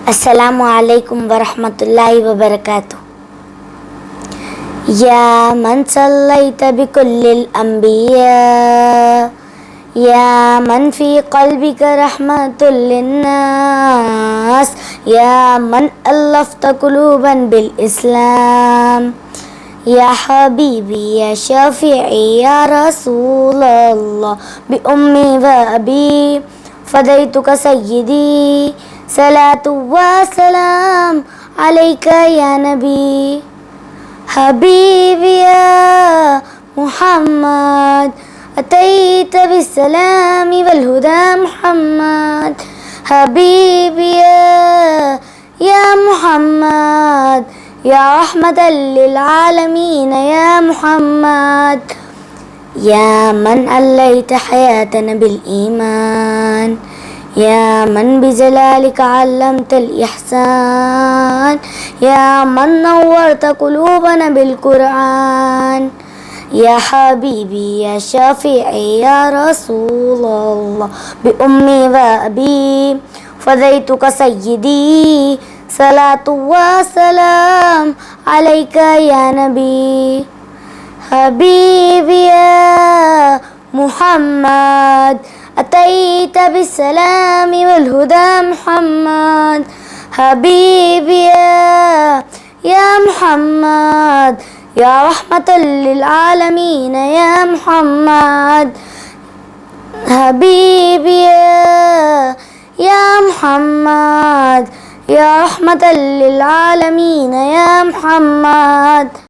السلام عليكم ورحمة الله وبركاته. يا من صليت بكل الأنبياء، يا من في قلبك رحمة للناس، يا من ألفت قلوبا بالإسلام، يا حبيبي يا شافعي يا رسول الله، بأمي وأبي فديتك سيدي، صلاة وسلام عليك يا نبي. حبيبي يا محمد أتيت بالسلام والهدى محمد، حبيبي يا محمد يا رحمة للعالمين يا محمد، يا من أليت حياتنا بالإيمان، يا من بجلالك علمت الإحسان، يا من نورت قلوبنا بالقرآن، يا حبيبي يا شافعي يا رسول الله، بأمي وأبي فديتك سيدي، صلاة وسلام عليك يا نبي. حبيبي يا محمد أتيت بالسلام والهدى محمد، حبيبي يا محمد يا رحمة للعالمين يا محمد، حبيبي يا محمد يا رحمة للعالمين يا محمد.